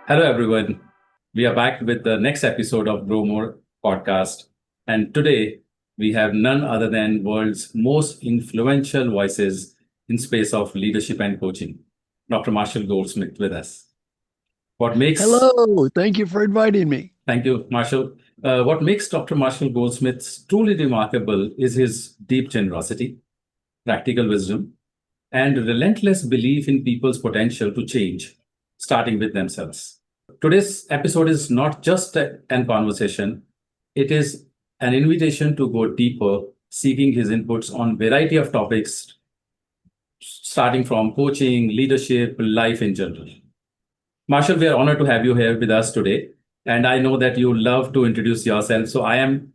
Hello, everyone. We are back with the next episode of Grow More podcast. And today we have none other than world's most influential voices in space of leadership and coaching, Dr. Marshall Goldsmith with us. What makes, Hello, thank you for inviting me. thank you, Marshall. What makes Dr. Marshall Goldsmith truly remarkable is his deep generosity, practical wisdom, and relentless belief in people's potential to change, starting with themselves. Today's episode is not just an conversation, it is an invitation to go deeper, seeking his inputs on variety of topics, starting from coaching, leadership, life in general. Marshall, we are honored to have you here with us today. And I know that you love to introduce yourself. So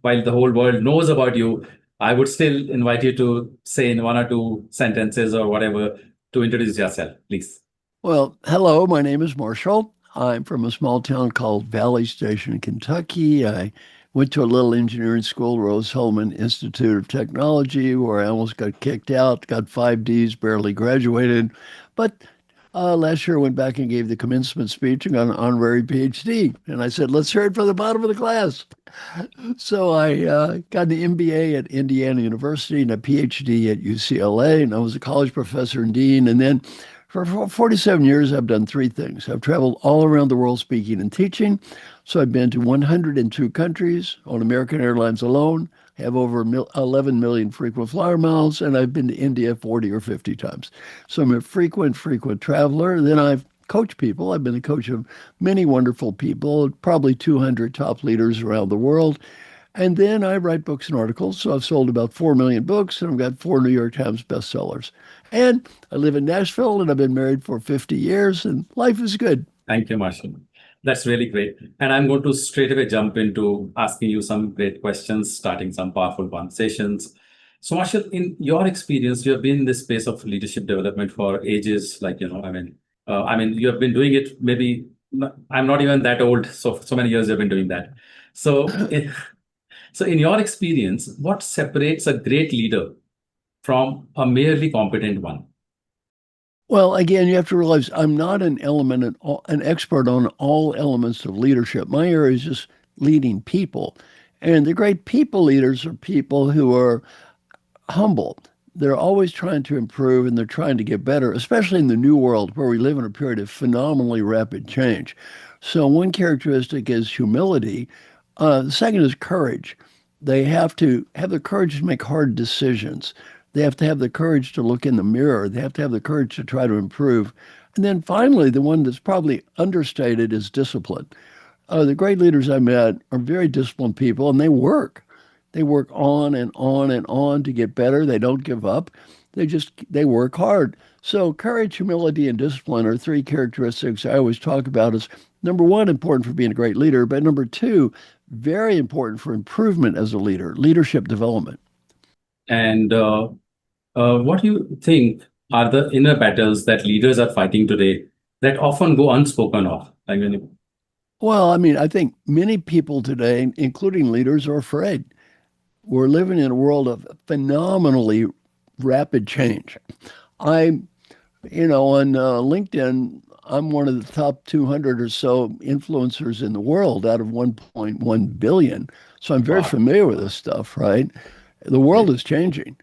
while the whole world knows about you, I would still invite you to say in one or two sentences or whatever to introduce yourself, please. Well, hello, my name is Marshall. I'm from a small town called Valley Station, Kentucky. I went to a little engineering school, Rose-Hulman Institute of Technology, where I almost got kicked out, got 5 Ds, barely graduated. But last year I went back and gave the commencement speech and got an honorary PhD. And I said, let's hear it from the bottom of the class. So I got an MBA at Indiana University and a PhD at UCLA, and I was a college professor and dean. And then for 47 years, I've done three things. I've traveled all around the world speaking and teaching. So I've been to 102 countries on American Airlines alone, have over 11 million frequent flyer miles, and I've been to India 40 or 50 times. So I'm a frequent traveler. Then I've coached people. I've been the coach of many wonderful people, probably 200 top leaders around the world. And then I write books and articles. So I've sold about 4 million books, and I've got 4 New York Times bestsellers. And I live in Nashville, and I've been married for 50 years, and life is good. Thank you, Marshall. That's really great. And I'm going to straight away jump into asking you some great questions, starting some powerful conversations. So, Marshall, in your experience, you have been in this space of leadership development for ages. You have been doing it. Maybe I'm not even that old, so many years you've been doing that. So, so in your experience, what separates a great leader from a merely competent one? Well, again, you have to realize I'm not an expert on all elements of leadership. My area is just leading people. And the great people leaders are people who are humble. They're always trying to improve and they're trying to get better, especially in the new world where we live in a period of phenomenally rapid change. So one characteristic is humility. The second is courage. They have to have the courage to make hard decisions. They have to have the courage to look in the mirror. They have to have the courage to try to improve. And then finally, the one that's probably understated is discipline. The great leaders I met are very disciplined people, and they work. They work on and on and on to get better. They don't give up. They work hard. So courage, humility, and discipline are three characteristics I always talk about as number one, important for being a great leader, but number two, very important for improvement as a leader, leadership development. And what do you think are the inner battles that leaders are fighting today that often go unspoken of? Well, I think many people today, including leaders, are afraid. We're living in a world of phenomenally rapid change. On LinkedIn, I'm one of the top 200 or so influencers in the world out of 1.1 billion. So I'm very Wow. familiar with this stuff, right? The world is changing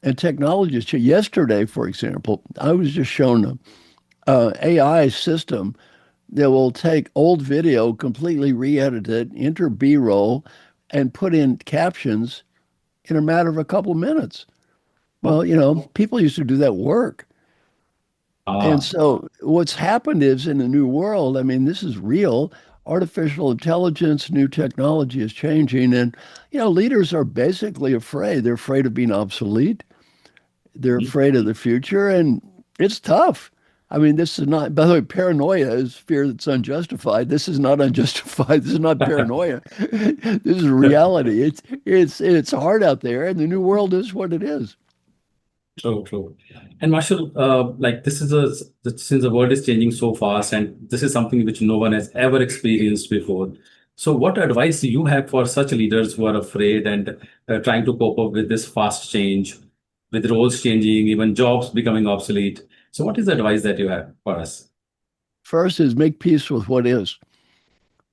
and technology is changing. Yesterday, for example, I was just shown a AI system that will take old video, completely re-edit it, enter B-roll, and put in captions in a matter of a couple of minutes. Well, people used to do that work. And Ah, so what's happened is in the new world, this is real. Artificial intelligence, new technology is changing. And, leaders are basically afraid. They're afraid of being obsolete. They're afraid of the future. And it's tough. This is not, by the way, paranoia is fear that's unjustified. This is not unjustified. This is not paranoia. This is reality. It's hard out there, and the new world is what it is. true, true. And Marshall, since the world is changing so fast, and this is something which no one has ever experienced before. So, what advice do you have for such leaders who are afraid and trying to cope up with this fast change, with roles changing, even jobs becoming obsolete? So, what is the advice that you have for us? First is make peace with what is.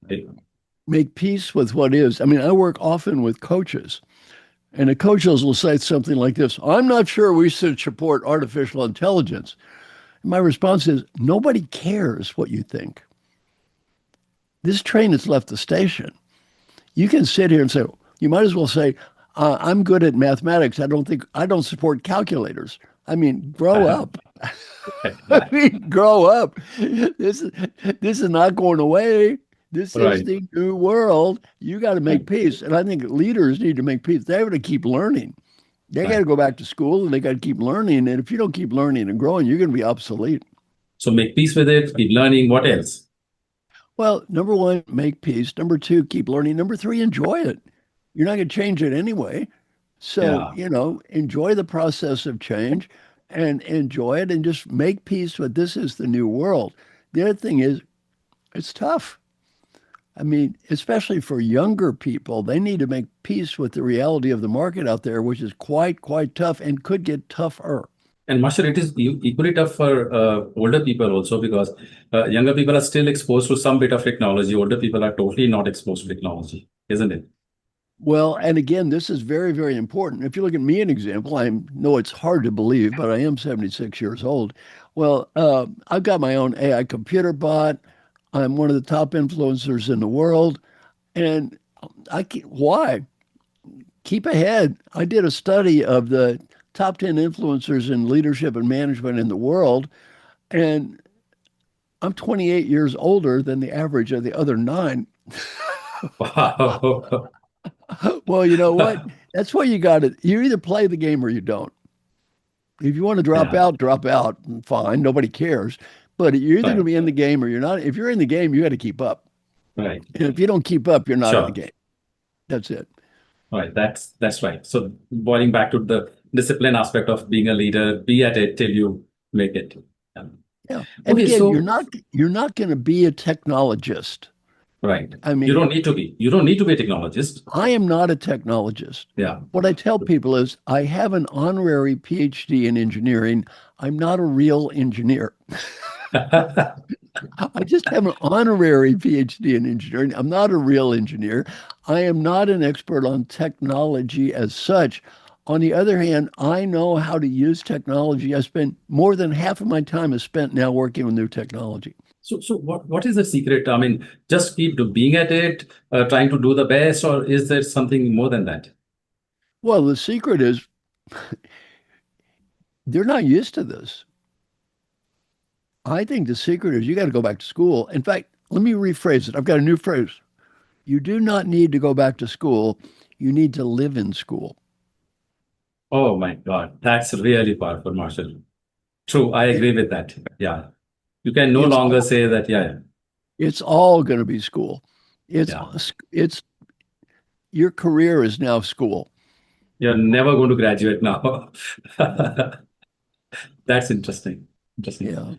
Okay. Make peace with what is. I mean, I work often with coaches, and the coaches will say something like this: I'm not sure we should support artificial intelligence. My response is, nobody cares what you think. This train has left the station. You can sit here and say, you might as well say, I'm good at mathematics. I don't support calculators. I mean, grow up. I mean, grow up. This is not going away. This is Right. the new world. You got to make peace. And I think leaders need to make peace. They have to keep learning. They got to Right. go back to school and they got to keep learning. And if you don't keep learning and growing, you're going to be obsolete. So make peace with it, keep learning. What else? Well, number one, make peace. Number two, keep learning. Number three, enjoy it. You're not going to change it anyway. So, Yeah. enjoy the process of change and enjoy it and just make peace with this is the new world. The other thing is, it's tough. I mean, especially for younger people, they need to make peace with the reality of the market out there, which is quite tough and could get tougher. And Marshall, it is equally tough for older people also because younger people are still exposed to some bit of technology. Older people are totally not exposed to technology, isn't it? Well, and again, this is very important. If you look at me, an example, I know it's hard to believe, but I am 76 years old. Well, I've got my own AI computer bot. I'm one of the top influencers in the world. And why? Keep ahead. I did a study of the top 10 influencers in leadership and management in the world, and I'm 28 years older than the average of the other nine. Wow. Well, you know what? That's why you either play the game or you don't. If you want to drop Yeah. out, drop out. Fine, nobody cares. But you're either going to Right. be in the game or you're not. If you're in the game, you got to keep up. Right. And if you don't keep up, you're not in the Sure. game. That's it. Right. That's right. So boiling back to the discipline aspect of being a leader, be at it till you make it. Yeah. Yeah. And Okay. again, So you're not going to be a technologist. right. I You don't mean, need to be. You don't need to be a technologist. I am not a technologist. Yeah. What I tell people is I have an honorary PhD in engineering. I'm not a real engineer. I just have an honorary PhD in engineering. I'm not a real engineer. I am not an expert on technology as such. On the other hand, I know how to use technology. I spend more than half of my time is spent now working with new technology. So what is the secret? I mean, just keep being at it, trying to do the best, or is there something more than that? Well, the secret is they're not used to this. I think the secret is you got to go back to school. In fact, let me rephrase it. I've got a new phrase. You do not need to go back to school. You need to live in school. Oh my God, that's really powerful, Marshall. True, I It, agree with that. Yeah. You can no it's longer all say that, yeah, it's all going to be school. It's yeah, it's your career is now school. you're never going to graduate now. That's interesting. Interesting. Yeah.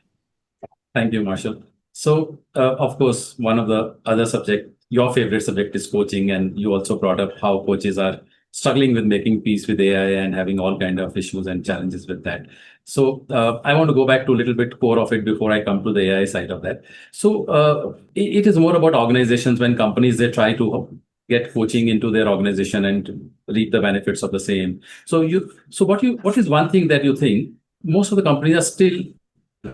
Thank you, Marshall. So, of course, one of the other subject, your favorite subject is coaching, and you also brought up how coaches are struggling with making peace with AI and having all kind of issues and challenges with that. So, I want to go back to a little bit core of it before I come to the AI side of that. So, it is more about organizations when companies they try to get coaching into their organization and reap the benefits of the same. So what is one thing that you think most of the companies are still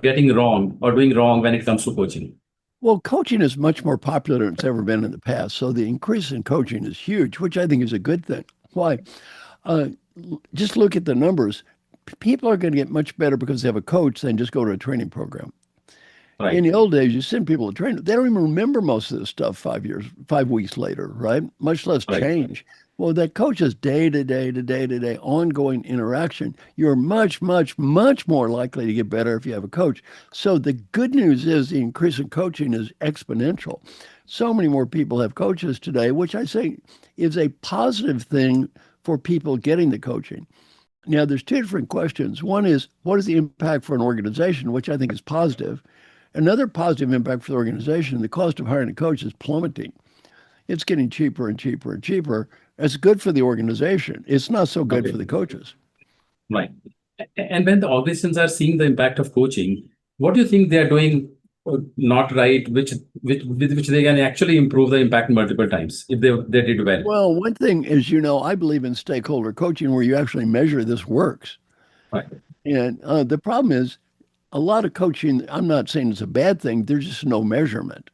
getting wrong or doing wrong when it comes to coaching? Well, coaching is much more popular than it's ever been in the past. So the increase in coaching is huge, which I think is a good thing. Why? Uh, just look at the numbers. People are going to get much better because they have a coach than just go to a training program. In Right, the old days, you send people to training. They don't even remember most of this stuff 5 weeks later, right? Much less right, change. Well, that coach is day to day to day to day ongoing interaction. You're much more likely to get better if you have a coach. So the good news is the increase in coaching is exponential. So many more people have coaches today, which I say is a positive thing for people getting the coaching. Now, there's two different questions. One is, what is the impact for an organization, which I think is positive. Another positive impact for the organization, the cost of hiring a coach is plummeting. It's getting cheaper and cheaper and cheaper. It's good for the organization. It's not so good for okay, the coaches. right. And when the organizations are seeing the impact of coaching, what do you think they are doing not right, with which they can actually improve the impact multiple times if they did well. Well, one thing is, I believe in stakeholder coaching where you actually measure this works. Right. And the problem is a lot of coaching, I'm not saying it's a bad thing, there's just no measurement.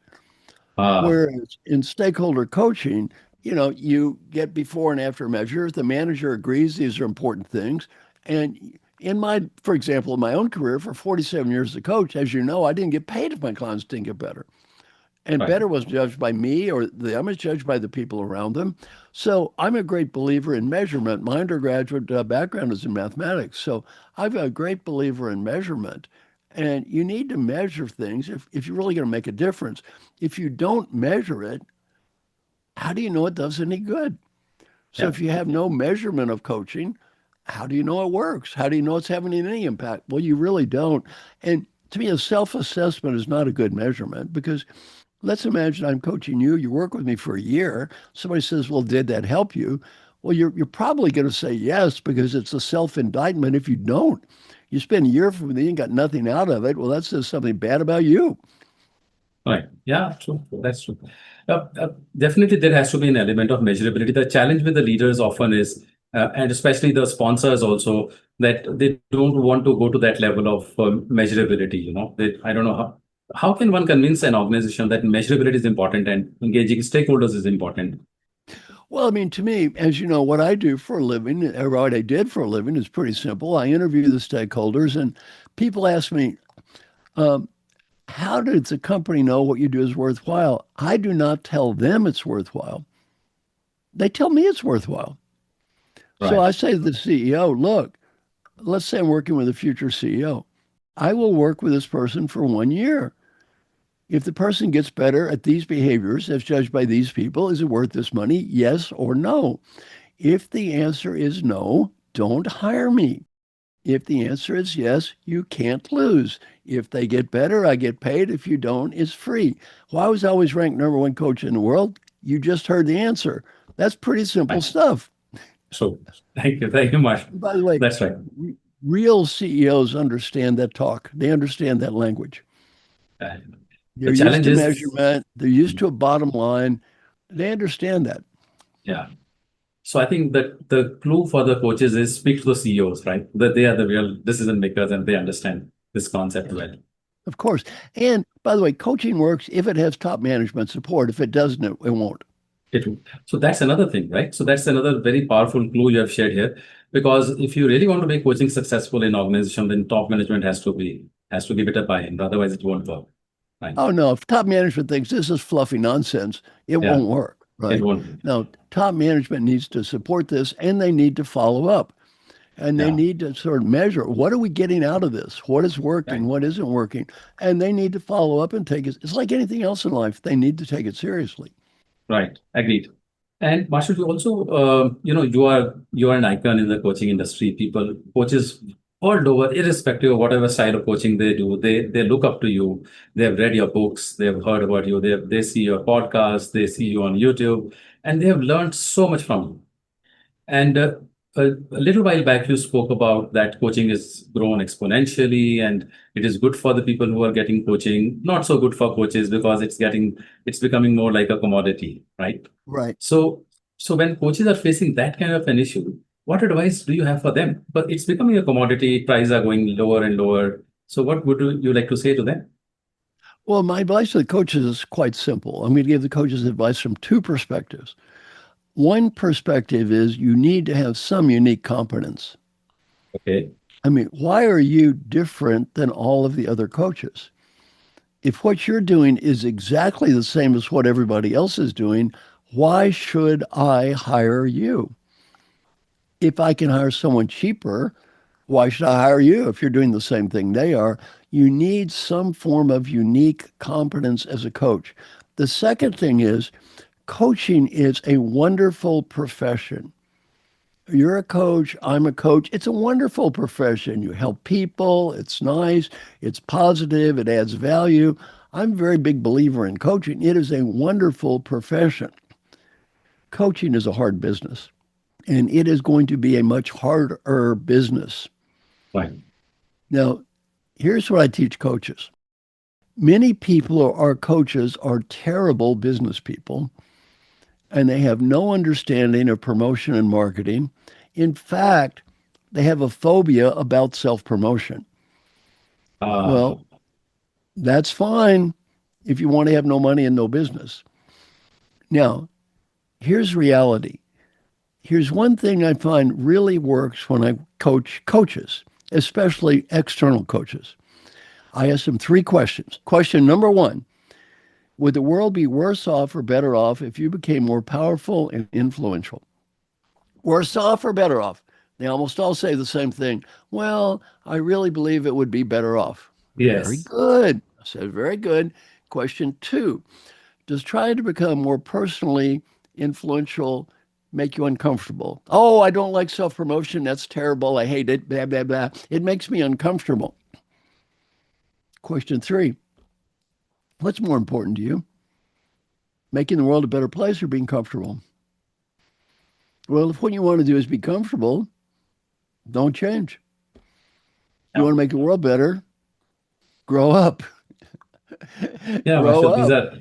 Ah, Whereas in stakeholder coaching, you get before and after measures. The manager agrees these are important things. And for example, in my own career for 47 years as a coach, as you know, I didn't get paid if my clients didn't get better. And right. better wasn't judged by me or them, it's judged by the people around them. So I'm a great believer in measurement. My undergraduate background is in mathematics. So I'm a great believer in measurement. And you need to measure things if you're really going to make a difference. If you don't measure it, how do you know it does any good? So Yeah. if you have no measurement of coaching, how do you know it works? How do you know it's having any impact? Well, you really don't. And to me, a self-assessment is not a good measurement because let's imagine I'm coaching you. You work with me for a year. Somebody says, well, did that help you? Well, you're probably going to say yes because it's a self-indictment if you don't. You spend a year with me and got nothing out of it. Well, that says something bad about you. Right. Yeah, true. That's true. Definitely, there has to be an element of measurability. The challenge with the leaders often is, and especially the sponsors also, that they don't want to go to that level of measurability. I don't know how can one convince an organization that measurability is important and engaging stakeholders is important. Well, I mean, to me, as you know, what I do for a living, or what I did for a living, is pretty simple. I interview the stakeholders, and people ask me, um, how does the company know what you do is worthwhile? I do not tell them it's worthwhile. They tell me it's worthwhile. So Right. I say to the CEO, look, let's say I'm working with a future CEO. I will work with this person for 1 year. If the person gets better at these behaviors as judged by these people, is it worth this money? Yes or no? If the answer is no, don't hire me. If the answer is yes, you can't lose. If they get better, I get paid. If you don't, it's free. Well, I was always ranked #1 coach in the world. You just heard the answer. That's pretty simple Right. stuff. So thank you. Thank you much. By the way, That's right. real CEOs understand that talk. They understand that language. Uh, They're the used challenge to is, measurement. They're used to a bottom line. They understand that. yeah. So I think that the clue for the coaches is speak to the CEOs, right? That they are the real decision makers and they understand this concept well. Of course. And by the way, coaching works if it has top management support. If it doesn't, it won't. So that's another thing, right? So that's another very powerful clue you have shared here. Because if you really want to make coaching successful in organization, then top management has to give it a buy-in. Otherwise, it won't work. Right. Oh, no. If top management thinks this is fluffy nonsense, it Yeah, won't work, it right? won't. Now, top management needs to support this and they need to follow up and they Yeah. need to sort of measure what are we getting out of this? What is working? Right. What isn't working? And they need to follow up and take it. It's like anything else in life. They need to take it seriously. Right. Agreed. And Marshall, you also, you are an icon in the coaching industry. People, coaches all over, irrespective of whatever style of coaching they do, they look up to you. They have read your books. They have heard about you. They see your podcast. They see you on YouTube, and they have learned so much from you. And a little while back, you spoke about that coaching is grown exponentially, and it is good for the people who are getting coaching. Not so good for coaches because it's becoming more like a commodity, right? Right. So, so when coaches are facing that kind of an issue, what advice do you have for them? But it's becoming a commodity, prices are going lower and lower. So what would you like to say to them? Well, my advice to the coaches is quite simple. I'm going to give the coaches advice from two perspectives. One perspective is you need to have some unique competence. Okay. I mean, why are you different than all of the other coaches? If what you're doing is exactly the same as what everybody else is doing, why should I hire you? If I can hire someone cheaper, why should I hire you if you're doing the same thing they are? You need some form of unique competence as a coach. The second thing is coaching is a wonderful profession. You're a coach, I'm a coach. It's a wonderful profession. You help people, it's nice, it's positive, it adds value. I'm a very big believer in coaching. It is a wonderful profession. Coaching is a hard business, and it is going to be a much harder business. Fine. Now, here's what I teach coaches. Many people or our coaches are terrible business people, and they have no understanding of promotion and marketing. In fact, they have a phobia about self-promotion. Uh, Well, that's fine if you want to have no money and no business. Now, here's reality. Here's one thing I find really works when I coach coaches, especially external coaches. I ask them three questions. Question number one, would the world be worse off or better off if you became more powerful and influential? Worse off or better off? They almost all say the same thing. Well, I really believe it would be better off. Very yes. good. I said, very good. Question two, does trying to become more personally influential make you uncomfortable? Oh, I don't like self-promotion. That's terrible. I hate it. Blah, blah, blah. It makes me uncomfortable. Question three, what's more important to you? Making the world a better place or being comfortable? Well, if what you want to do is be comfortable, don't change. You Yeah. want to make the world better, grow up. Yeah, Grow Marshall, these up. are,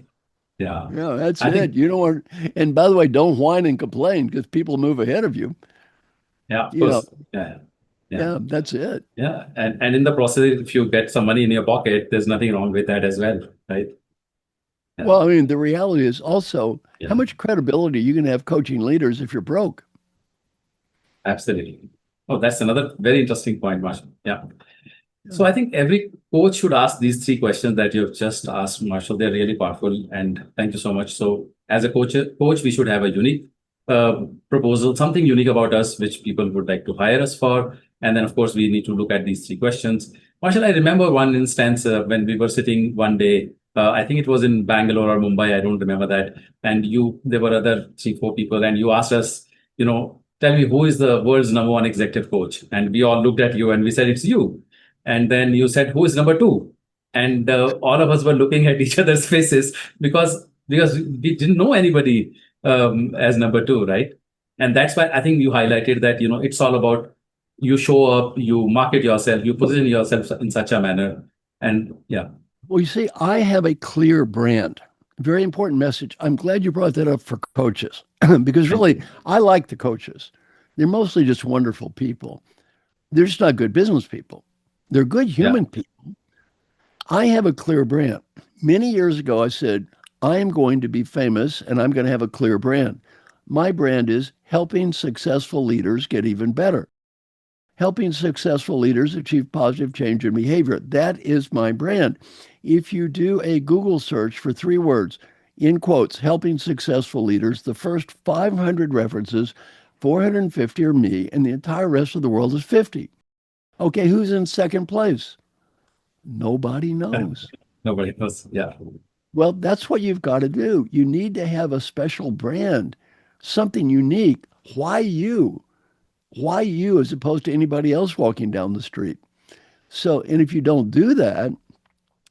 yeah. Yeah, that's I it. think, You don't want, and by the way, don't whine and complain because people move ahead of you. yeah, of You know, course. Yeah. Yeah. yeah, that's it. Yeah. And in the process, if you get some money in your pocket, there's nothing wrong with that as well, right? Yeah. Well, I mean, the reality is also how Yeah. much credibility you can have coaching leaders if you're broke. Absolutely. Oh, that's another very interesting point, Marshall. Yeah. Yeah. So I think every coach should ask these three questions that you've just asked, Marshall. They're really powerful, and thank you so much. So as a coach, we should have a unique proposal, something unique about us, which people would like to hire us for. And then, of course, we need to look at these three questions. Marshall, I remember one instance when we were sitting one day. I think it was in Bangalore or Mumbai. I don't remember that. And there were other three, four people, and you asked us, tell me who is the world's number one executive coach. And we all looked at you and we said, it's you. And then you said, who is number two? And all of us were looking at each other's faces because we didn't know anybody as number two, right? And that's why I think you highlighted that, it's all about you show up, you market yourself, you position yourself in such a manner. And yeah, Well, you see, I have a clear brand. Very important message. I'm glad you brought that up for coaches because thank really, you. I like the coaches. They're mostly just wonderful people. They're just not good business people. They're good Yeah. human people. I have a clear brand. Many years ago, I said, I am going to be famous and I'm going to have a clear brand. My brand is helping successful leaders get even better, helping successful leaders achieve positive change in behavior. That is my brand. If you do a Google search for three words, in quotes, helping successful leaders, the first 500 references, 450 are me, and the entire rest of the world is 50. Okay, who's in second place? Nobody knows. Nobody knows. Yeah. Well, that's what you've got to do. You need to have a special brand, something unique. Why you? Why you as opposed to anybody else walking down the street? So, and if you don't do that,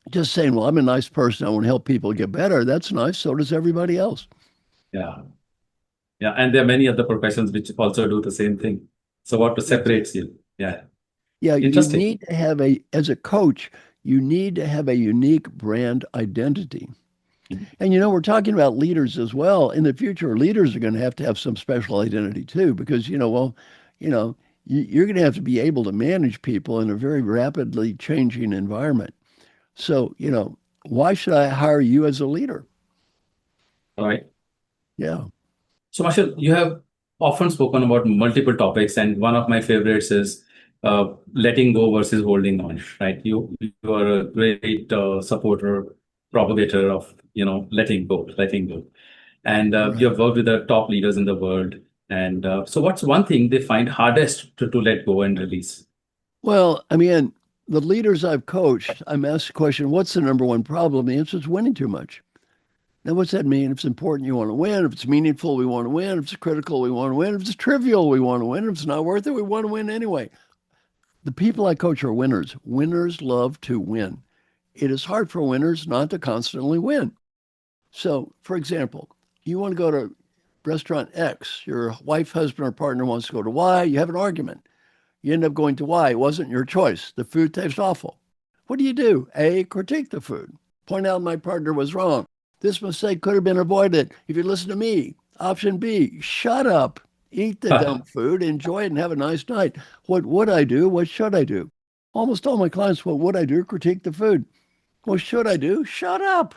just saying, well, I'm a nice person, I want to help people get better, that's nice. So does everybody else. Yeah. Yeah. And there are many other professions which also do the same thing. So what That's it. separates you? Yeah. Yeah, you Interesting. need to have as a coach, you need to have a unique brand identity. And we're talking about leaders as well. In the future, leaders are going to have some special identity too, because, you know, you're going to have to be able to manage people in a very rapidly changing environment. So, why should I hire you as a leader? All right. Yeah. So, Marshall, you have often spoken about multiple topics, and one of my favorites is letting go versus holding on. Right? You are a great supporter, propagator of letting go, and you Right. have worked with the top leaders in the world. And so, what's one thing they find hardest to let go and release? Well, I mean, the leaders I've coached, I'm asked the question, what's the number one problem? The answer is winning too much. Now, what's that mean? If it's important, you want to win. If it's meaningful, we want to win. If it's critical, we want to win. If it's trivial, we want to win. If it's not worth it, we want to win anyway. The people I coach are winners. Winners love to win. It is hard for winners not to constantly win. So, for example, you want to go to restaurant X, your wife, husband, or partner wants to go to Y, you have an argument. You end up going to Y. It wasn't your choice. The food tastes awful. What do? A, critique the food. Point out my partner was wrong. This mistake could have been avoided if you listen to me. Option B, shut up. Eat the dumb food, enjoy it, and have a nice night. What would I do? What should I do? Almost all my clients, what would I do? Critique the food. What should I do? Shut up.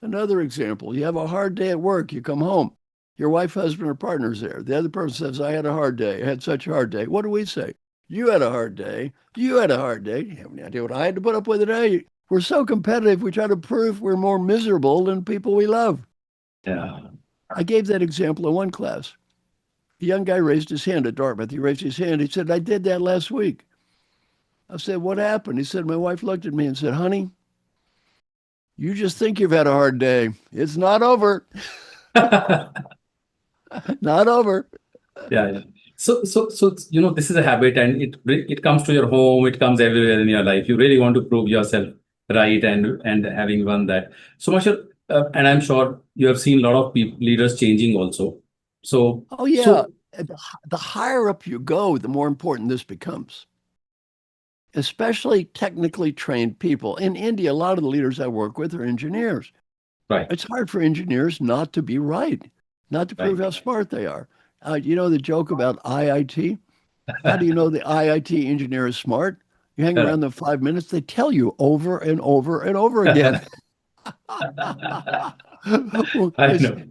Another example, you have a hard day at work. You come home. Your wife, husband, or partner's there. The other person says, I had a hard day. I had such a hard day. What do we say? You had a hard day. You had a hard day. You have any idea what I had to put up with today? We're so competitive, we try to prove we're more miserable than people we love. Yeah. I gave that example in one class. A young guy raised his hand at Dartmouth. He raised his hand. He said, I did that last week. I said, what happened? He said, my wife looked at me and said, honey, you just think you've had a hard day. It's not over. Not over. Yeah. So, this is a habit, and it comes to your home. It comes everywhere in your life. You really want to prove yourself right, and having won that. So, Marshall, and I'm sure you have seen a lot of leaders changing also. So, Oh, yeah. The higher up you go, the more important this becomes, especially technically trained people. In India, a lot of the leaders I work with are engineers. right. It's hard for engineers not to be right, not to prove Right. how smart they are. You know the joke about IIT? How do you know the IIT engineer is smart? You hang around them 5 minutes, they tell you over and over and over again. Well, I know.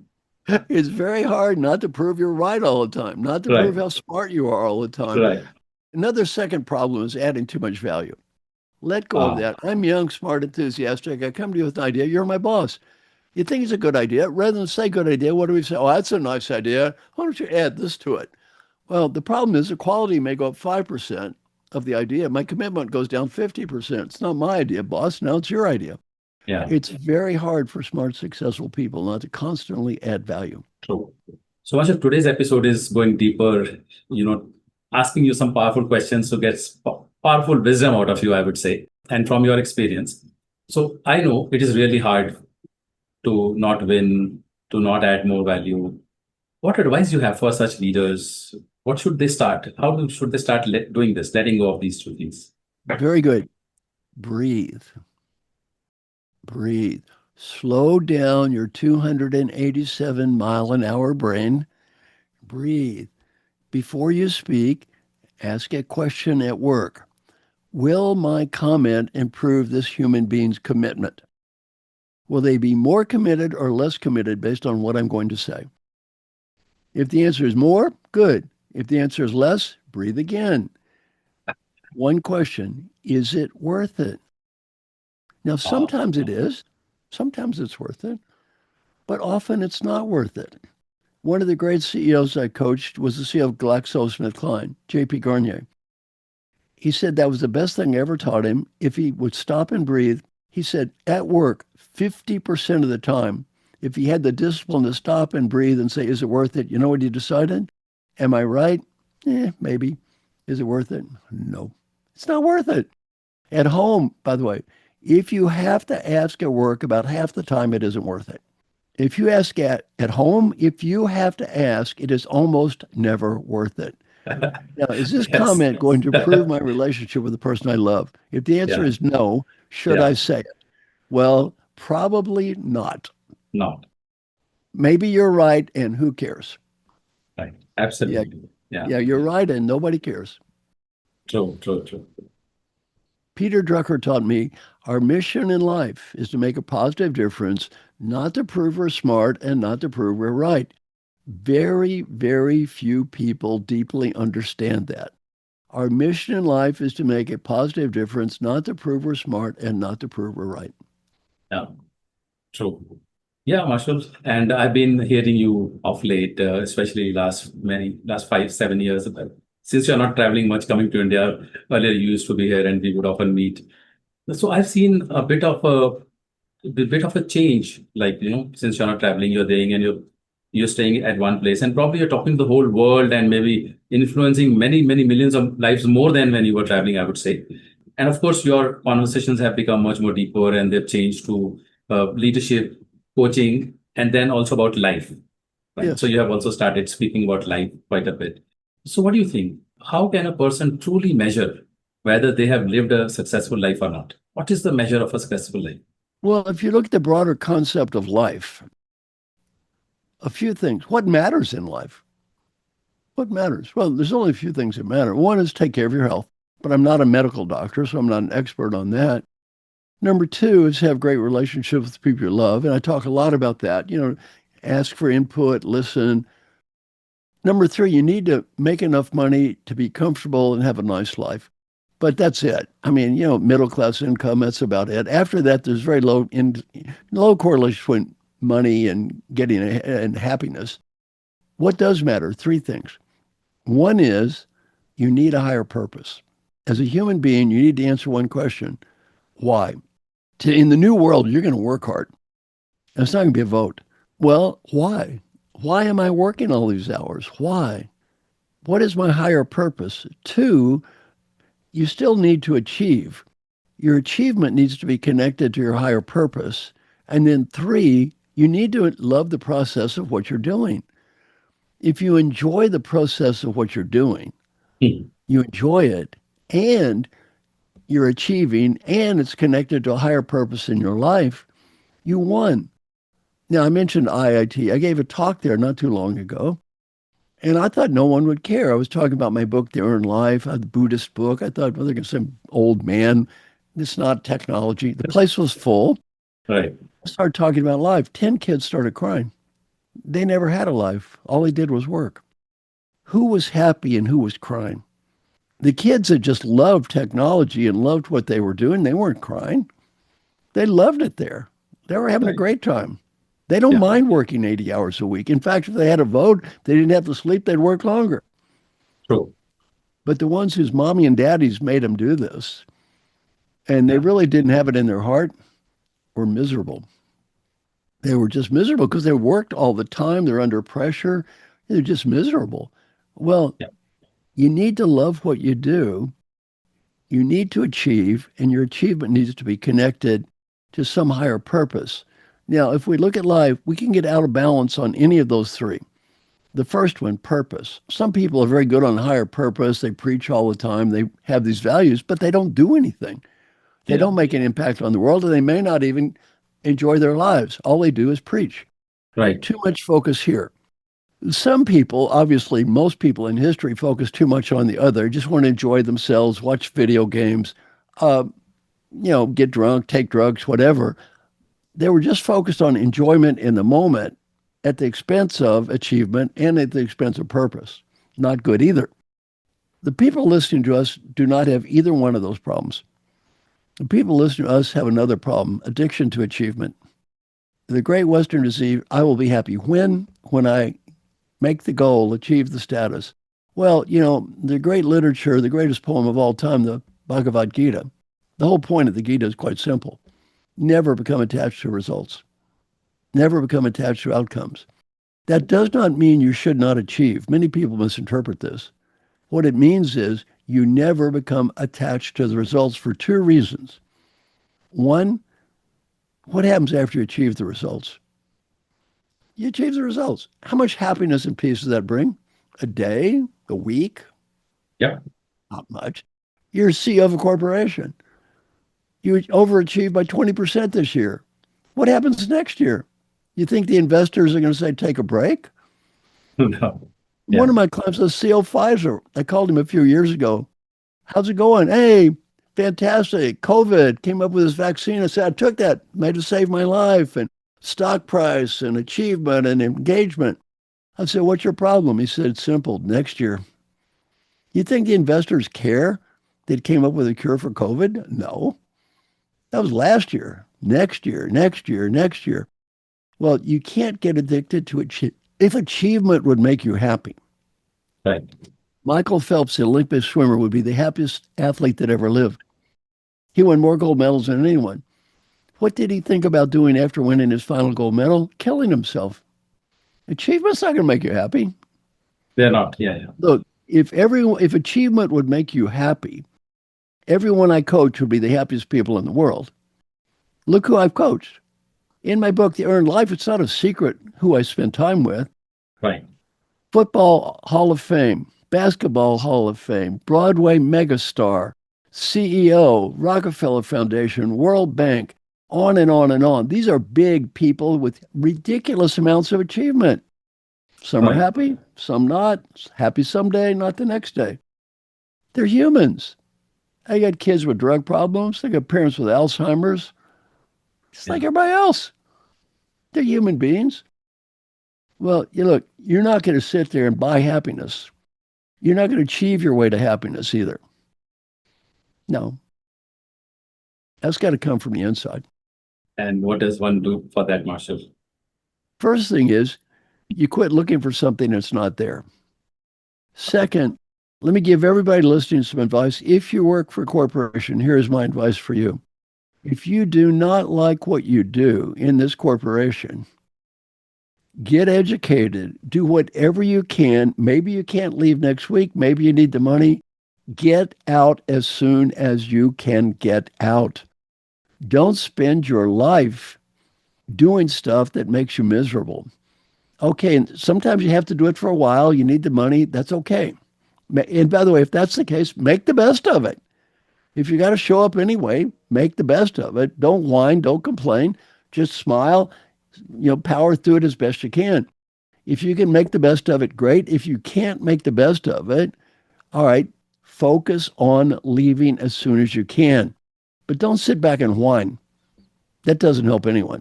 it's very hard not to prove you're right all the time, not to prove Right. how smart you are all the time. Right. Another second problem is adding too much value. Let go of that. I'm young, smart, enthusiastic. I come to you with an idea. You're my boss. You think it's a good idea. Rather than say good idea, what do we say? Oh, that's a nice idea. Why don't you add this to it? Well, the problem is the quality may go up 5% of the idea. My commitment goes down 50%. It's not my idea, boss. Now it's your idea. Yeah. It's very hard for smart, successful people not to constantly add value. True. So much of today's episode is going deeper, asking you some powerful questions to get powerful wisdom out of you, I would say, and from your experience. So I know it is really hard to not win, to not add more value. What advice you have for such leaders? What should they start? Should they start doing this, letting go of these two things? Very good. Breathe. Breathe. Slow down your 287-mile-an-hour brain. Breathe. Before you speak, ask a question at work. Will my comment improve this human being's commitment? Will they be more committed or less committed based on what I'm going to say? If the answer is more, good. If the answer is less, breathe again. One question, is it worth it? Now, sometimes it is. Sometimes it's worth it. But often it's not worth it. One of the great CEOs I coached was the CEO of GlaxoSmithKline, J.P. Garnier. He said that was the best thing I ever taught him. If he would stop and breathe, he said at work, 50% of the time, if he had the discipline to stop and breathe and say, is it worth it? You know what he decided? Am I right? Maybe. Is it worth it? No, it's not worth it. At home, by the way, if you have to ask at work, about half the time it isn't worth it. If you ask at home, if you have to ask, it is almost never worth it. Now, is this comment going to improve my relationship with the person I love? If the answer is no, should I say it? Well, probably not. Not. Maybe you're right, and who cares? Right. Absolutely. Yeah, you're right, and nobody cares. True. Peter Drucker taught me our mission in life is to make a positive difference, not to prove we're smart and not to prove we're right. Very, very few people deeply understand that. Our mission in life is to make a positive difference, not to prove we're smart and not to prove we're right. Yeah. True. Yeah, Marshall. And I've been hearing you of late, especially last 5-7 years. Since you're not traveling much, coming to India, earlier you used to be here and we would often meet. So I've seen a bit of a change. Like, since you're not traveling, you're there and you're staying at one place, and probably you're talking to the whole world and maybe influencing many, many millions of lives more than when you were traveling, I would say. And of course, your conversations have become much more deeper, and they've changed to leadership, coaching, and then also about life. Right? Yes. So you have also started speaking about life quite a bit. So what do you think? How can a person truly measure whether they have lived a successful life or not? What is the measure of a successful life? Well, if you look at the broader concept of life, a few things. What matters in life? What matters? Well, there's only a few things that matter. One is take care of your health, but I'm not a medical doctor, so I'm not an expert on that. Number two is have great relationships with people you love. And I talk a lot about that. Ask for input, listen. Number three, you need to make enough money to be comfortable and have a nice life. But that's it. I mean, middle class income, that's about it. After that, there's very low correlation between money and getting and happiness. What does matter? Three things. One is you need a higher purpose. As a human being, you need to answer one question. Why? In the new world, you're going to work hard. And it's not going to be a vote. Well, why? Why am I working all these hours? Why? What is my higher purpose? Two, you still need to achieve. Your achievement needs to be connected to your higher purpose. And then three, you need to love the process of what you're doing. If you enjoy the process of what you're doing, you enjoy it, and you're achieving, and it's connected to a higher purpose in your life, you won. Now, I mentioned IIT. I gave a talk there not too long ago, and I thought no one would care. I was talking about my book, The Earned Life, a Buddhist book. I thought, well, they're going to say, old man. It's not technology. The place was full. Right. I started talking about life. 10 kids started crying. They never had a life. All they did was work. Who was happy and who was crying? The kids that just loved technology and loved what they were doing, they weren't crying. They loved it there. They were having a great time. They don't mind working 80 hours a week. In fact, if they had a vote, they didn't have to sleep, they'd work longer. True. But the ones whose mommy and daddies made them do this, and they really didn't have it in their heart, were miserable. They were just miserable because they worked all the time. They're under pressure. They're just miserable. Well, you need to love what you do. You need to achieve, and your achievement needs to be connected to some higher purpose. Now, if we look at life, we can get out of balance on any of those three. The first one, purpose. Some people are very good on higher purpose. They preach all the time. They have these values, but they don't do anything. They don't make an impact on the world, and they may not even enjoy their lives. All they do is preach. Right. Too much focus here. Some people, obviously, most people in history focus too much on the other, just want to enjoy themselves, watch video games, get drunk, take drugs, whatever. They were just focused on enjoyment in the moment at the expense of achievement and at the expense of purpose. Not good either. The people listening to us do not have either one of those problems. The people listening to us have another problem, addiction to achievement. The great Western disease, I will be happy when I make the goal, achieve the status. Well, the great literature, the greatest poem of all time, the Bhagavad Gita, the whole point of the Gita is quite simple. Never become attached to results. Never become attached to outcomes. That does not mean you should not achieve. Many people misinterpret this. What it means is you never become attached to the results for two reasons. One, what happens after you achieve the results? You achieve the results. How much happiness and peace does that bring? A day? A week? Yeah. Not much. You're CEO of a corporation. You overachieved by 20% this year. What happens next year? You think the investors are going to say, take a break? No. One of my clients is CEO of Pfizer. I called him a few years ago. How's it going? Hey, fantastic. COVID, came up with this vaccine. I said, I took that, made it save my life, and stock price and achievement and engagement. I said, what's your problem? He said, it's simple. Next year. You think the investors care that came up with a cure for COVID? No. That was last year. Next year, next year, next year. Well, you can't get addicted to it. If achievement would make you happy. Right. Michael Phelps, the Olympic swimmer, would be the happiest athlete that ever lived. He won more gold medals than anyone. What did he think about doing after winning his final gold medal? Killing himself. Achievement's not going to make you happy. They're not. Yeah. Look, if achievement would make you happy, everyone I coach would be the happiest people in the world. Look who I've coached. In my book, The Earned Life, it's not a secret who I spend time with. Right. Football Hall of Fame, Basketball Hall of Fame, Broadway megastar, CEO, Rockefeller Foundation, World Bank, On and on and on. These are big people with ridiculous amounts of achievement. Some are Right. happy, some not. Happy someday, not the next day. They're humans. They got kids with drug problems. They got parents with Alzheimer's. Just Yeah. like everybody else. They're human beings. Well, look, you're not going to sit there and buy happiness. You're not going to achieve your way to happiness either. No, that's got to come from the inside. And what does one do for that, Marshall? First thing is you quit looking for something that's not there. Second, let me give everybody listening some advice. If you work for a corporation, here's my advice for you. If you do not like what you do in this corporation, get educated, do whatever you can. Maybe you can't leave next week. Maybe you need the money. Get out as soon as you can get out. Don't spend your life doing stuff that makes you miserable. Okay, and sometimes you have to do it for a while. You need the money. That's okay. And by the way, if that's the case, make the best of it. If you got to show up anyway, make the best of it. Don't whine, don't complain. Just smile, power through it as best you can. If you can make the best of it, great. If you can't make the best of it, all right, focus on leaving as soon as you can. But don't sit back and whine. That doesn't help anyone.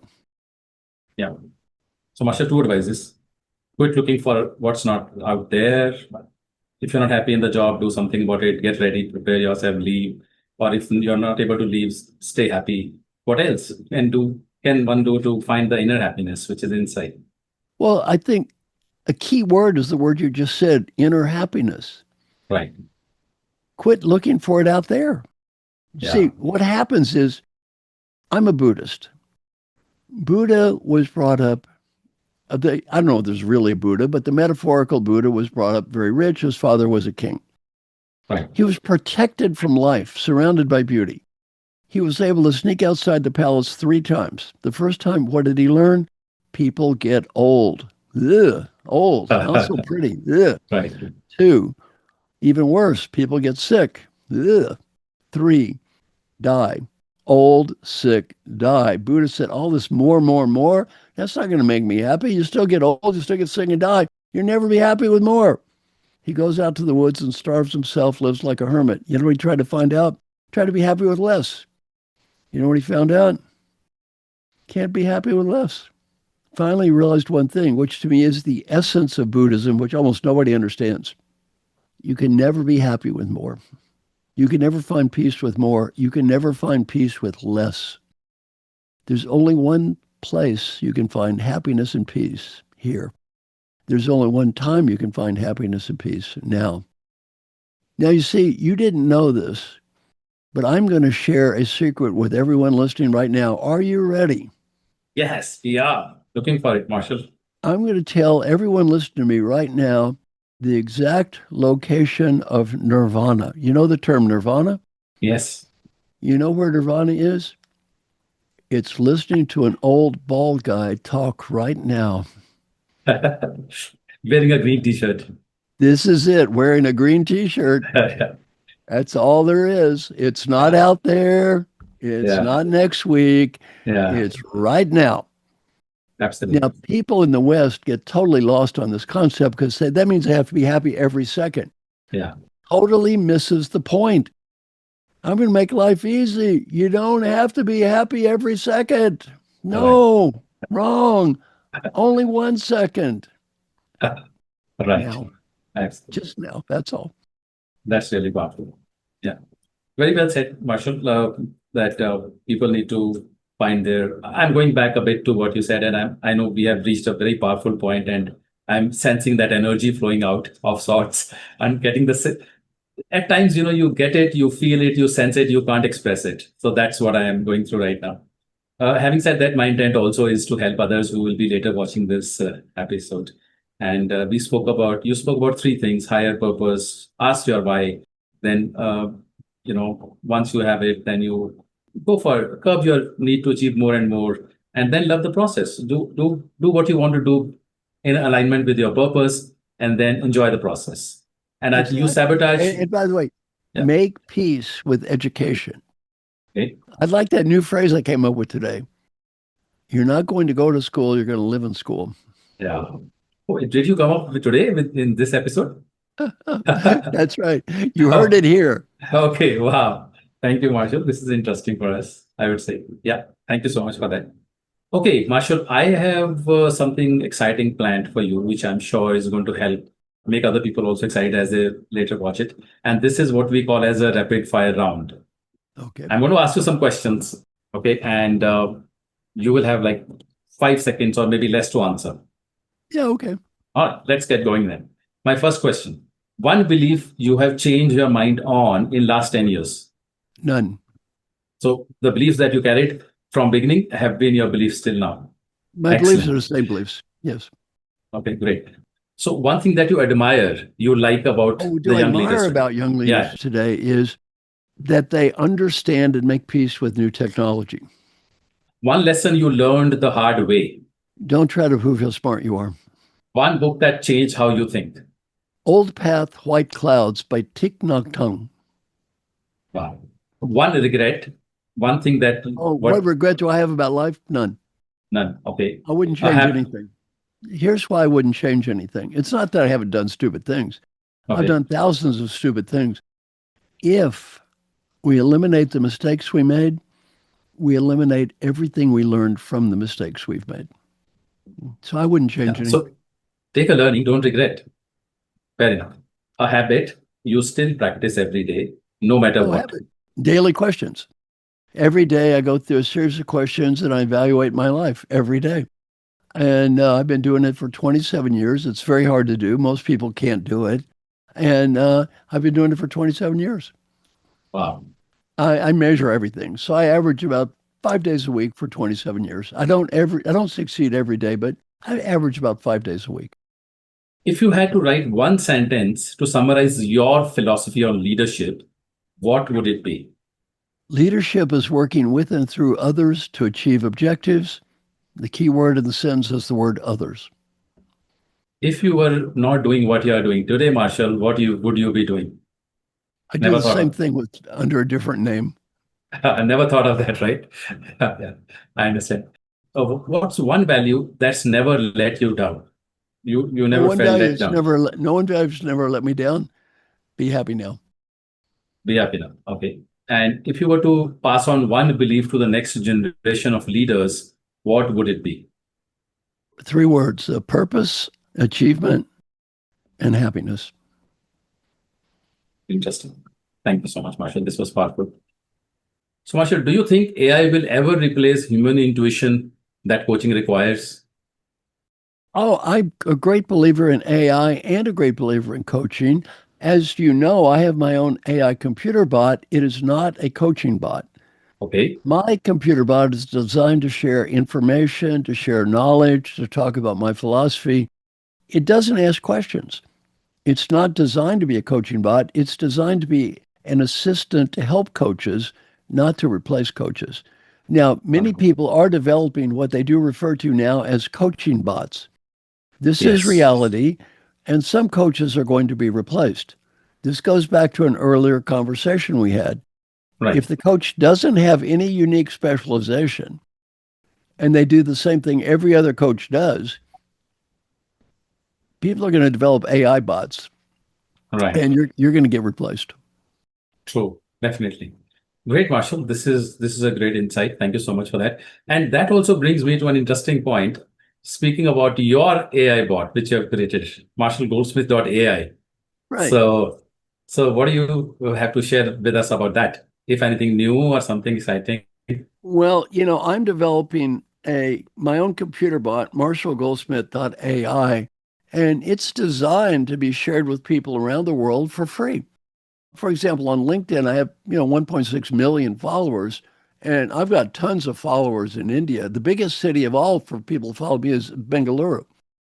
Yeah. So, Marshall, two advices. Quit looking for what's not out there. If you're not happy in the job, do something about it. Get ready, prepare yourself, leave. Or if you're not able to leave, stay happy. What else can one do to find the inner happiness, which is inside? Well, I think a key word is the word you just said, inner happiness. Right. Quit looking for it out there. Yeah. See, what happens is I'm a Buddhist. Buddha was brought up, I don't know if there's really a Buddha, but the metaphorical Buddha was brought up very rich. His father was a king. Right. He was protected from life, surrounded by beauty. He was able to sneak outside the palace 3 times. The first time, what did he learn? People get old. Ugh, old, not so pretty. Ugh. Right. 2, even worse, people get sick. Ugh. 3, die. Old, sick, die. Buddha said, all this more, that's not going to make me happy. You still get old, you still get sick and die. You'll never be happy with more. He goes out to the woods and starves himself, lives like a hermit. You know what he tried to find out? Try to be happy with less. You know what he found out? Can't be happy with less. Finally, he realized one thing, which to me is the essence of Buddhism, which almost nobody understands. You can never be happy with more. You can never find peace with more. You can never find peace with less. There's only one place you can find happiness and peace, here. There's only one time you can find happiness and peace, now. Now, you see, you didn't know this, but I'm going to share a secret with everyone listening right now. Are you ready? Yes, we are. Looking for it, Marshall. I'm going to tell everyone listening to me right now the exact location of nirvana. You know the term nirvana? Yes. You know where nirvana is? It's listening to an old bald guy talk right now. Wearing a green t-shirt. This is it, wearing a green t-shirt. That's all there is. It's not out there. It's not next week. It's right now. Absolutely. Now, people in the West get totally lost on this concept because that means they have to be happy every second. Yeah. Totally misses the point. I'm going to make life easy. You don't have to be happy every second. No, wrong. Only 1 second. Right. Now. Absolutely. Just now. That's all. That's really powerful. Yeah. Very well said, Marshall, that people need to find I'm going back a bit to what you said, and I know we have reached a very powerful point, and I'm sensing that energy flowing out of sorts and getting at times, you get it, you feel it, you sense it, you can't express it. So that's what I am going through right now. Having said that, my intent also is to help others who will be later watching this episode. And you spoke about 3 things: higher purpose, ask your why. Then, once you have it, then you curb your need to achieve more and more, and then love the process. Do what you want to do in alignment with your purpose, and then enjoy the process. And as you sabotage. And by the way, make peace with education. Okay. I like that new phrase I came up with today. You're not going to go to school, you're going to live in school. Yeah. Oh, did you come up with today in this episode? That's right. You heard Oh, it here. okay. Wow. Thank you, Marshall. This is interesting for us, I would say. Yeah. Thank you so much for that. Okay, Marshall, I have something exciting planned for you, which I'm sure is going to help make other people also excited as they later watch it. And this is what we call as a rapid fire round. Okay. I'm going to ask you some questions. Okay. And you will have like 5 seconds or maybe less to answer. Yeah, okay. All right, let's get going then. My first question. One belief you have changed your mind on in last 10 years. None. So the beliefs that you carried from beginning have been your beliefs till now. My beliefs are Excellent. the same beliefs. Yes. Okay, great. So one thing that you admire, you like about Oh, the do I young admire leaders today. about young leaders Yeah. today is that they understand and make peace with new technology. One lesson you learned the hard way. Don't try to prove how smart you are. One book that changed how you think. Old Path, White Clouds by Thich Nhat Hanh. Wow. One regret. One thing that Oh, what what regret do I have about life? None. none. Okay. I wouldn't I change have anything. Here's why I wouldn't change anything. It's not that I haven't done stupid things. I've okay. done thousands of stupid things. If we eliminate the mistakes we made, we eliminate everything we learned from the mistakes we've made. So I wouldn't change Yeah. anything. So take a learning, don't regret. Fair enough. A habit you still practice every day, no matter Oh, what. habit. Daily questions. Every day I go through a series of questions and I evaluate my life every day. And I've been doing it for 27 years. It's very hard to do. Most people can't do it. And I've been doing it for 27 years. Wow. I measure everything. So I average about 5 days a week for 27 years. I don't succeed every day, but I average about 5 days a week. If you had to write one sentence to summarize your philosophy on leadership, what would it be? Leadership is working with and through others to achieve objectives. The key word in the sentence is the word others. If you were not doing what you are doing today, Marshall, what would you be doing? I do Never the thought same of. thing with under a different name. I never thought of that, right? Yeah, I understand. What's one value that's never let you down? You Well, never one felt value let that's down. no one value's never let me down. Be happy now. Be happy now. Okay. And if you were to pass on one belief to the next generation of leaders, what would it be? 3 words: purpose, achievement, and happiness. Interesting. Thank you so much, Marshall. This was powerful. So, Marshall, do you think AI will ever replace human intuition that coaching requires? Oh, I'm a great believer in AI and a great believer in coaching. As you know, I have my own AI computer bot. It is not a coaching bot. Okay. My computer bot is designed to share information, to share knowledge, to talk about my philosophy. It doesn't ask questions. It's not designed to be a coaching bot. It's designed to be an assistant to help coaches, not to replace coaches. Now, many Wonderful. people are developing what they do refer to now as coaching bots. This is Yes. reality, and some coaches are going to be replaced. This goes back to an earlier conversation we had. Right. If the coach doesn't have any unique specialization and they do the same thing every other coach does, people are going to develop AI bots Right. and you're going to get replaced. True. Definitely. Great, Marshall. This is a great insight. Thank you so much for that. And that also brings me to an interesting point. Speaking about your AI bot, which you have created, marshallgoldsmith.ai. Right. So, so what do you have to share with us about that? If anything new or something exciting? Well, I'm developing my own computer bot, marshallgoldsmith.ai, and it's designed to be shared with people around the world for free. For example, on LinkedIn, I have, 1.6 million followers, and I've got tons of followers in India. The biggest city of all for people to follow me is Bengaluru.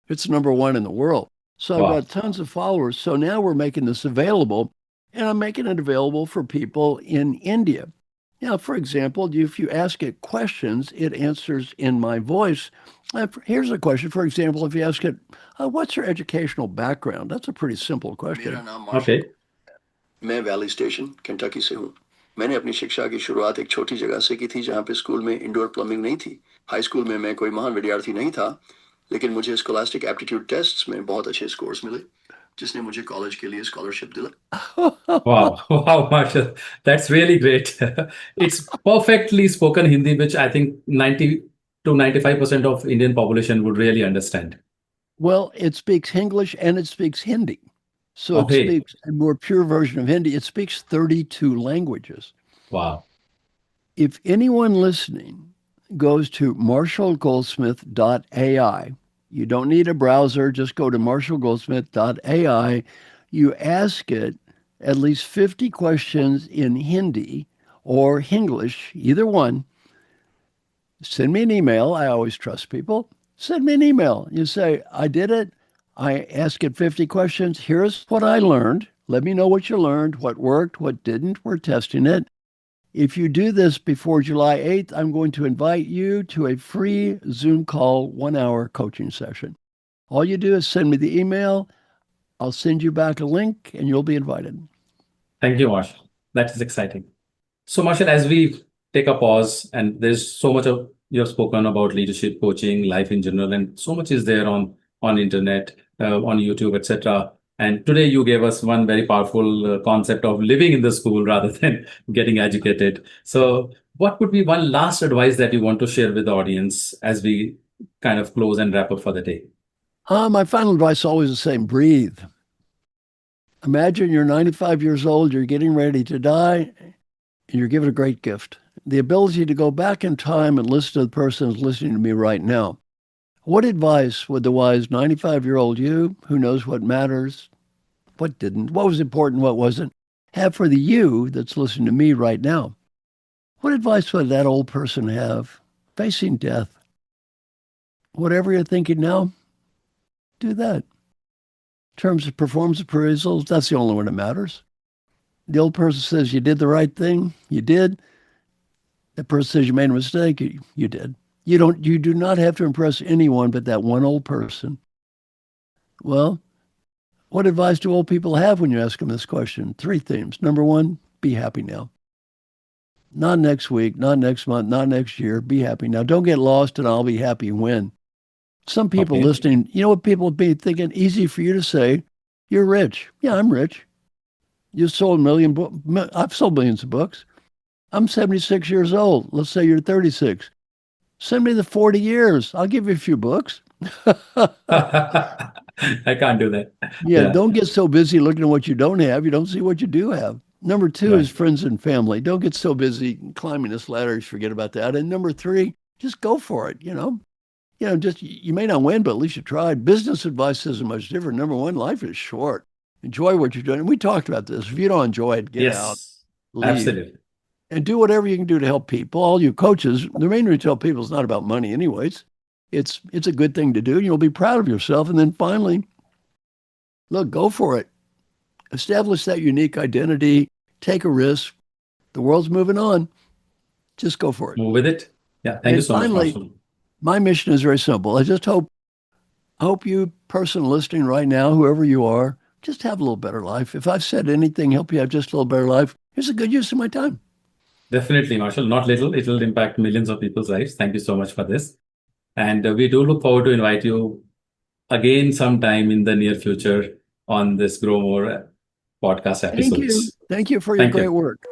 It's number one in the world. So I've Wow. got tons of followers. So now we're making this available, and I'm making it available for people in India. Now, for example, if you ask it questions, it answers in my voice. Here's a question. For example, if you ask it, what's your educational background? That's a pretty simple question. Okay. मैं valley station, Kentucky से हूँ. मैंने अपनी शिक्षा की शुरुआत एक छोटी जगह से की थी जहाँ पे स्कूल में इंडोर प्लम्बिंग नहीं थी। हाई स्कूल में मैं कोई महान विद्यार्थी नहीं था, लेकिन मुझे स्कॉलास्टिक एप्टीट्यूड टेस्ट्स में बहुत अच्छे स्कोर्स मिले, जिसने मुझे कॉलेज के लिए स्कॉलरशिप दिला। Wow, wow, Marshall, that's really great. It's perfectly spoken Hindi, which I think 90 to 95% of Indian population would really understand. Well, it speaks English and it speaks Hindi. So it Okay, speaks a more pure version of Hindi. It speaks 32 languages. wow. If anyone listening goes to marshallgoldsmith.ai, you don't need a browser, just go to marshallgoldsmith.ai. You ask it at least 50 questions in Hindi or English, either one. Send me an email. I always trust people. Send me an email. You say, I did it. I ask it 50 questions. Here's what I learned. Let me know what you learned, what worked, what didn't. We're testing it. If you do this before July 8th, I'm going to invite you to a free Zoom call, 1 hour coaching session. All you do is send me the email. I'll send you back a link and you'll be invited. Thank you, Marshall. That is exciting. So, Marshall, as we take a pause, and there's so much of you have spoken about leadership coaching, life in general, and so much is there on internet, on YouTube, etc. And today you gave us one very powerful concept of living in the school rather than getting educated. So, what would be one last advice that you want to share with the audience as we kind of close and wrap up for the day? My final advice is always the same: breathe. Imagine you're 95 years old, you're getting ready to die, and you're given a great gift: the ability to go back in time and listen to the person who's listening to me right now. What advice would the wise 95-year-old you, who knows what matters, what didn't, what was important, what wasn't, have for the you that's listening to me right now? What advice would that old person have facing death? Whatever you're thinking now, do that. In terms of performance appraisals, that's the only one that matters. The old person says you did the right thing, you did. The person says you made a mistake, you did. You do not have to impress anyone but that one old person. Well, what advice do old people have when you ask them this question? 3 themes. Number 1, be happy now. Not next week, not next month, not next year. Be happy now. Don't get lost in I'll be happy when. Some people Okay. listening, you know what people would be thinking? Easy for you to say, you're rich. Yeah, I'm rich. You sold a million books. I've sold millions of books. I'm 76 years old. Let's say you're 36. Send me the 40 years. I'll give you a few books. I can't do that. Yeah, Yeah, don't get so busy looking at what you don't have. You don't see what you do have. Number 2 is right. friends and family. Don't get so busy climbing this ladder, you forget about that. And number 3, just go for it, just you may not win, but at least you tried. Business advice isn't much different. Number 1, life is short. Enjoy what you're doing. And we talked about this. If you don't enjoy it, get out, Yes, leave, absolutely. and do whatever you can do to help people. All you coaches, the main reason to tell people is not about money anyways. It's a good thing to do. You'll be proud of yourself. And then finally, look, go for it. Establish that unique identity. Take a risk. The world's moving on. Just go for it. Move with it. Yeah, thank you And so much, finally, Marshall. my mission is very simple. I just hope you, person listening right now, whoever you are, just have a little better life. If I've said anything, help you have just a little better life, here's a good use of my time. Definitely, Marshall. Not little. It will impact millions of people's lives. Thank you so much for this. And we do look forward to invite you again sometime in the near future on this Grow More podcast Thank you. episodes. Thank you for your Thank great you. work.